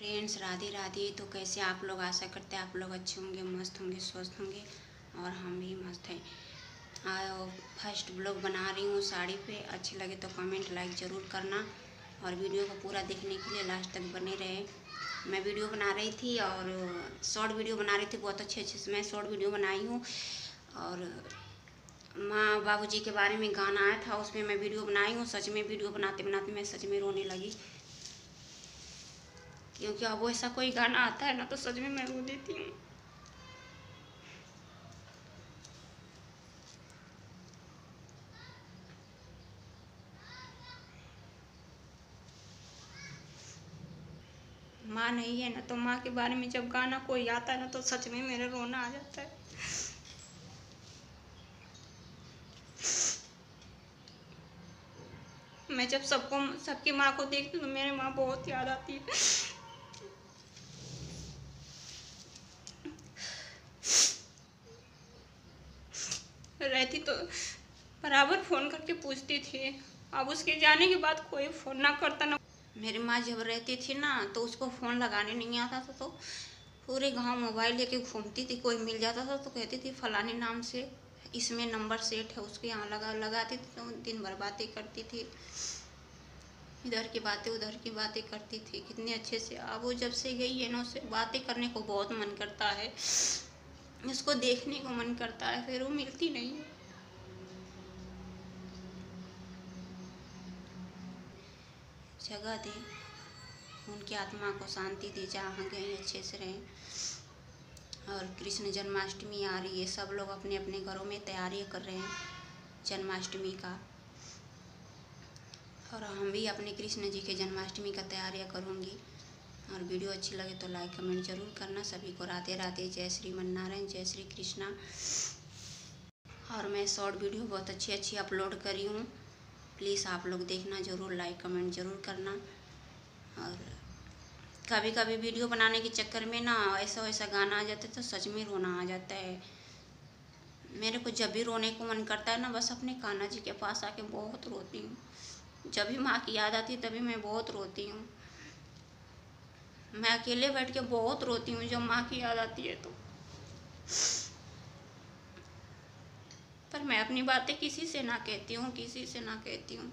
Friends, Radhe Radhe. तो कैसे आप लोग? आशा करते हैं आप लोग अच्छे होंगे, मस्त होंगे, स्वस्थ होंगे और हम भी मस्त हैं। फर्स्ट ब्लॉग बना रही हूँ साड़ी पे। अच्छे लगे तो कमेंट लाइक ज़रूर करना और वीडियो को पूरा देखने के लिए लास्ट तक बने रहे। मैं वीडियो बना रही थी और शॉर्ट वीडियो बना रही थी। बहुत अच्छे से मैं शॉर्ट वीडियो बनाई हूँ और माँ बाबूजी के बारे में गाना आया था, उसमें मैं वीडियो बनाई हूँ। सच में वीडियो बनाते बनाते मैं सच में रोने लगी, क्योंकि अब ऐसा कोई गाना आता है ना तो सच में मैं रो देती हूँ। माँ नहीं है ना, तो माँ के बारे में जब गाना कोई आता है ना तो सच में मेरा रोना आ जाता है। मैं जब सबकी माँ को देखती हूँ तो मेरी माँ बहुत याद आती है। रहती तो बराबर फ़ोन करके पूछती थी। अब उसके जाने के बाद कोई फ़ोन ना करता ना। मेरी माँ जब रहती थी ना तो उसको फ़ोन लगाने नहीं आता था, तो पूरे गांव मोबाइल लेके घूमती थी। कोई मिल जाता था तो कहती थी फलाने नाम से इसमें नंबर सेट है, उसके यहाँ लगाती थी। तो दिन भर बातें करती थी, इधर की बातें उधर की बातें करती थी कितने अच्छे से। अब वो जब से गई है ना, उससे बातें करने को बहुत मन करता है, उसको देखने को मन करता है, फिर वो मिलती नहीं है। जगह दे, उनकी आत्मा को शांति दे, जहाँ गए अच्छे से रहें। और कृष्ण जन्माष्टमी आ रही है, सब लोग अपने अपने घरों में तैयारी कर रहे हैं जन्माष्टमी का, और हम भी अपने कृष्ण जी के जन्माष्टमी का तैयारियाँ करूँगी। और वीडियो अच्छी लगे तो लाइक कमेंट ज़रूर करना। सभी को राधे राधे, जय श्रीमन नारायण, जय श्री कृष्णा। और मैं शॉर्ट वीडियो बहुत अच्छी अपलोड करी हूँ, प्लीज़ आप लोग देखना ज़रूर, लाइक कमेंट ज़रूर करना। और कभी कभी वीडियो बनाने के चक्कर में ना ऐसा वैसा गाना आ जाता है तो सच में रोना आ जाता है। मेरे को जब भी रोने को मन करता है ना, बस अपने कान्हा जी के पास आके बहुत रोती हूँ। जब भी माँ की याद आती है तभी मैं बहुत रोती हूँ। मैं अकेले बैठ के बहुत रोती हूँ जब माँ की याद आती है तो। पर मैं अपनी बातें किसी से ना कहती हूँ, किसी से ना कहती हूँ।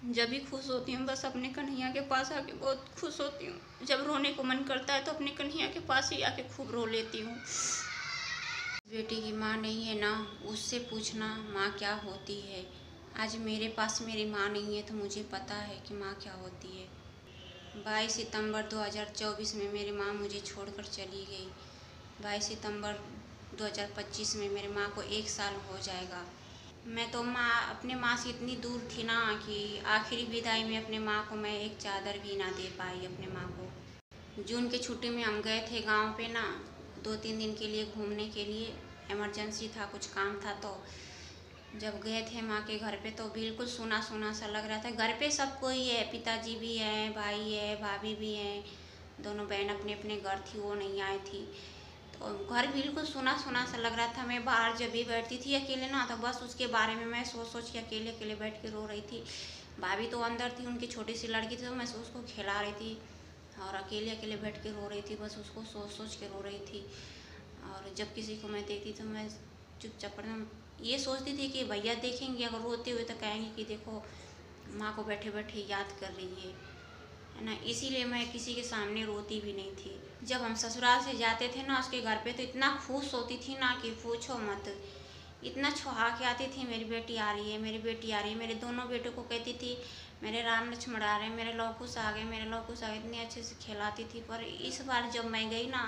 जब भी खुश होती हूँ बस अपने कन्हैया के पास आके बहुत खुश होती हूँ। जब रोने को मन करता है तो अपने कन्हैया के पास ही आके खूब रो लेती हूँ। बेटी की माँ नहीं है ना, उससे पूछना माँ क्या होती है। आज मेरे पास मेरी माँ नहीं है तो मुझे पता है कि माँ क्या होती है। 22 सितंबर 2024 में मेरी माँ मुझे छोड़कर चली गई। 22 सितंबर 2025 में मेरी माँ को 1 साल हो जाएगा। मैं तो अपने माँ से इतनी दूर थी ना कि आखिरी विदाई में अपने माँ को मैं एक चादर भी ना दे पाई अपने माँ को। जून की छुट्टी में हम गए थे गांव पे ना, 2-3 दिन के लिए घूमने के लिए। इमरजेंसी था, कुछ काम था, तो जब गए थे माँ के घर पे तो बिल्कुल सूना सूना सा लग रहा था। घर पे सब कोई है, पिताजी भी हैं, भाई है, भाभी भी हैं, दोनों बहन अपने अपने घर थी, वो नहीं आई थी। तो घर बिल्कुल सूना सूना सा लग रहा था। मैं बाहर जब भी बैठती थी अकेले ना, तो बस उसके बारे में मैं सोच सोच के अकेले अकेले बैठ के रो रही थी। भाभी तो अंदर थी, उनकी छोटी सी लड़की थी, तो मैं उसको खिला रही थी और अकेले अकेले बैठ के रो रही थी, बस उसको सोच सोच के रो रही थी। और जब किसी को मैं देखती तो मैं चुपचाप ये सोचती थी कि भैया देखेंगे अगर रोते हुए तो कहेंगे कि देखो माँ को बैठे बैठे याद कर रही है ना। इसीलिए मैं किसी के सामने रोती भी नहीं थी। जब हम ससुराल से जाते थे ना उसके घर पे तो इतना खुश होती थी ना कि पूछो मत। इतना छुहा के आती थी, मेरी बेटी आ रही है, मेरी बेटी आ रही है। मेरे दोनों बेटों को कहती थी मेरे राम लक्ष्मण आ रहे हैं, मेरे लौकुश आ गए, मेरे लौकुश आ गए। इतनी अच्छे से खिलाती थी। पर इस बार जब मैं गई ना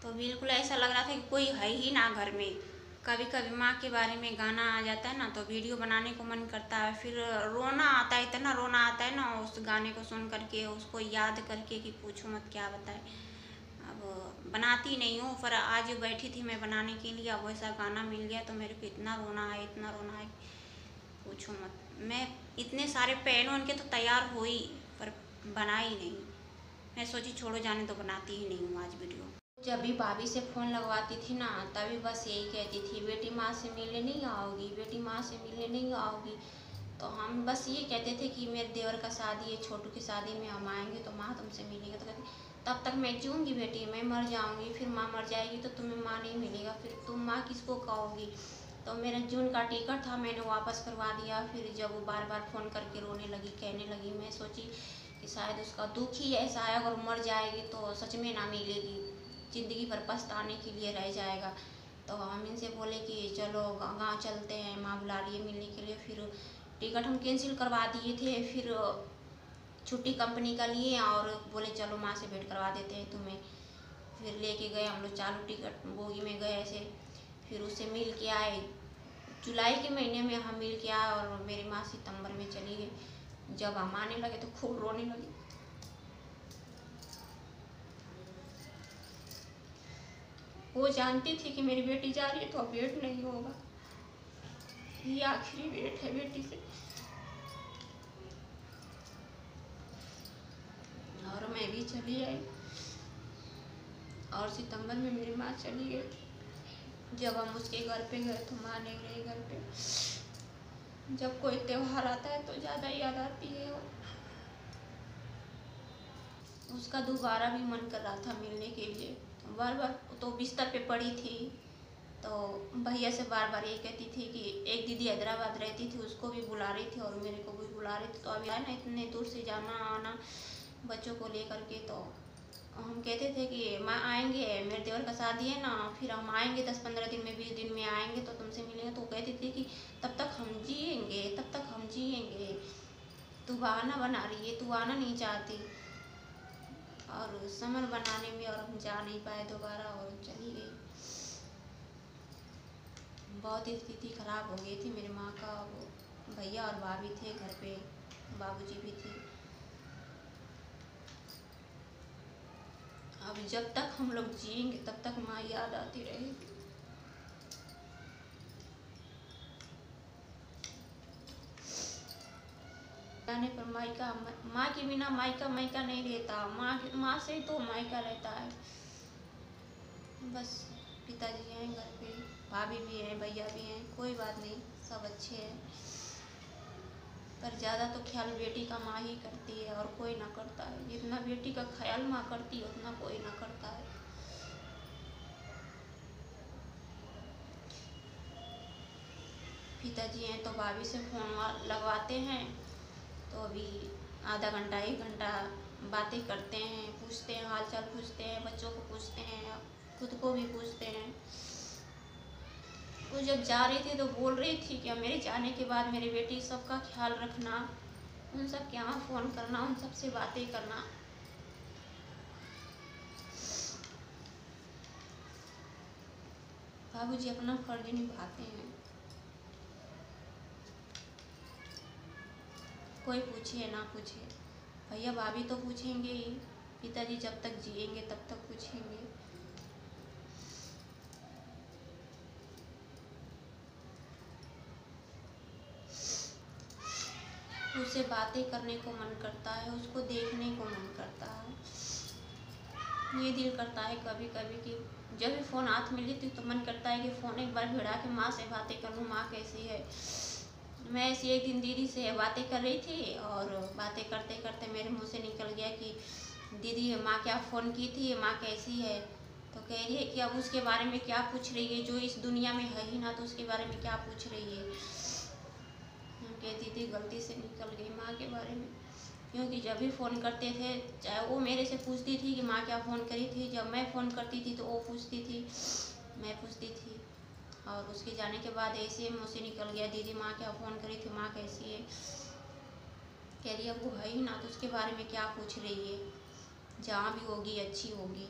तो बिल्कुल ऐसा लग रहा था कि कोई है ही ना घर में। कभी कभी माँ के बारे में गाना आ जाता है ना तो वीडियो बनाने को मन करता है, फिर रोना आता है, इतना रोना आता है ना उस गाने को सुन करके, उसको याद करके कि पूछो मत क्या बताए। अब बनाती नहीं हूँ, पर आज बैठी थी मैं बनाने के लिए, अब वैसा गाना मिल गया तो मेरे को इतना रोना है, इतना रोना है पूछो मत। मैं इतने सारे पहन उनके तो तैयार हुई पर बना ही नहीं। मैं सोची छोड़ो जाने तो, बनाती ही नहीं हूँ आज वीडियो। जब भी भाभी से फ़ोन लगवाती थी ना, तभी बस यही कहती थी, बेटी माँ से मिलने नहीं आओगी, बेटी माँ से मिलने नहीं आओगी। तो हम बस ये कहते थे कि मेरे देवर का शादी है, छोटू की शादी में हम आएंगे तो माँ तुमसे मिलेंगे। तो कहती तब तक मैं जीऊँगी बेटी, मैं मर जाऊँगी, फिर माँ मर जाएगी तो तुम्हें माँ नहीं मिलेगा, फिर तुम माँ किसको कहोगी। तो मेरा जून का टिकट था, मैंने वापस करवा दिया। फिर जब वो बार बार फ़ोन करके रोने लगी, कहने लगी, मैं सोची कि शायद उसका दुख ही ऐसा है, अगर मर जाएगी तो सच में ना मिलेगी, ज़िंदगी भर पछताने के लिए रह जाएगा। तो हम इनसे बोले कि चलो गाँव चलते हैं, माँ बुला रही है मिलने के लिए। फिर टिकट हम कैंसिल करवा दिए थे, फिर छुट्टी कंपनी का लिए और बोले चलो माँ से भेंट करवा देते हैं तुम्हें। फिर लेके गए हम लोग, चालू टिकट बोगी में गए ऐसे। फिर उससे मिल के आए, जुलाई के महीने में हम मिल के आए और मेरी माँ सितंबर में चली गई। जब हम आने लगे तो खूब रोने लगी। वो जानती थी कि मेरी बेटी जा रही है तो अब भेंट नहीं होगा, ये आखिरी भेंट है बेटी से। और मैं भी चली आई और सितंबर में मेरी माँ चली गई। जब हम उसके घर पे गए तो माँ नहीं रही घर पे। जब कोई त्योहार आता है तो ज़्यादा याद आती है। उसका दोबारा भी मन कर रहा था मिलने के लिए, बार बार। तो बिस्तर पे पड़ी थी तो भैया से बार बार ये कहती थी कि एक दीदी हैदराबाद रहती थी, उसको भी बुला रही थी और मेरे को भी बुला रही थी। तो अभी आए ना, इतने दूर से जाना आना बच्चों को लेकर के। तो हम कहते थे कि माँ आएंगे, मेरे देवर का शादी है ना, फिर हम आएंगे 10-15 दिन में, 20 दिन में आएंगे तो तुमसे मिलेंगे। तो कहती थी कि तब तक हम जिएंगे, तब तक हम जिएंगे, तू बहाना बना रही है, तू आना नहीं चाहती। और समर बनाने में और हम जा नहीं पाए दोबारा और चली गई। बहुत स्थिति खराब हो गई थी मेरी माँ का। वो भैया और भाभी थे घर पे, बाबूजी भी थे। अब जब तक हम लोग जिएंगे तब तक माँ याद आती रहेगी। जाने पर मायका, माँ के बिना मायका मायका नहीं रहता, माँ से तो मायका रहता है। बस पिताजी हैं घर पे, भाभी भी हैं, भैया भी हैं, कोई बात नहीं, सब अच्छे हैं। पर ज़्यादा तो ख्याल बेटी का माँ ही करती है और कोई ना करता है। जितना बेटी का ख्याल माँ करती है उतना कोई ना करता है। पिताजी हैं तो भाभी से फ़ोन लगवाते हैं तो अभी आधा घंटा 1 घंटा बातें करते हैं, पूछते हैं, हाल चाल पूछते हैं, बच्चों को पूछते हैं, खुद को भी पूछते हैं। वो जब जा रही थी तो बोल रही थी कि मेरे जाने के बाद मेरी बेटी सबका ख्याल रखना, उन सब के यहाँ फ़ोन करना, उन सब से बातें करना। बाबूजी अपना फर्ज निभाते हैं, कोई पूछे ना पूछे। भैया भाभी तो पूछेंगे ही, पिताजी जब तक जिएंगे तब तक पूछेंगे। उससे बातें करने को मन करता है, उसको देखने को मन करता है। ये दिल करता है कभी कभी कि जब भी फ़ोन हाथ में लेती तो मन करता है कि फ़ोन एक बार भिड़ा के माँ से बातें कर लूँ, माँ कैसी है। मैं ऐसी एक दिन दीदी से बातें कर रही थी और बातें करते करते मेरे मुंह से निकल गया कि दीदी माँ क्या फ़ोन की थी, माँ कैसी है। तो कह रही है कि अब उसके बारे में क्या पूछ रही है, जो इस दुनिया में है ही ना, तो उसके बारे में क्या पूछ रही है। हम कहती थी गलती से निकल गई माँ के बारे में, क्योंकि जब भी फ़ोन करते थे, चाहे वो मेरे से पूछती थी कि माँ क्या फ़ोन करी थी, जब मैं फ़ोन करती थी तो वो पूछती थी, मैं पूछती थी। और उसके जाने के बाद ऐसे मुँह से निकल गया दीदी माँ क्या फ़ोन करी थी, माँ कैसी है। कह रही अब वो है ही ना, तो उसके बारे में क्या पूछ रही है, जहाँ भी होगी अच्छी होगी।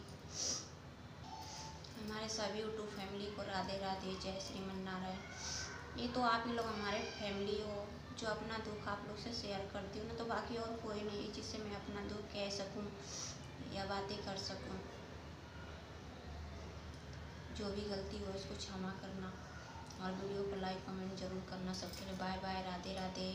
हमारे सभी यूट्यूब फैमिली को राधे राधे, जय श्रीमन नारायण। ये तो आप ही लोग हमारे फैमिली हो, जो अपना दुख आप लोग से शेयर करती हूँ ना, तो बाकी और कोई नहीं जिससे मैं अपना दुख कह सकूँ या बातें कर सकूँ। जो भी गलती हो उसको क्षमा करना और वीडियो को लाइक कमेंट जरूर करना। सबके लिए बाय बाय, राधे राधे।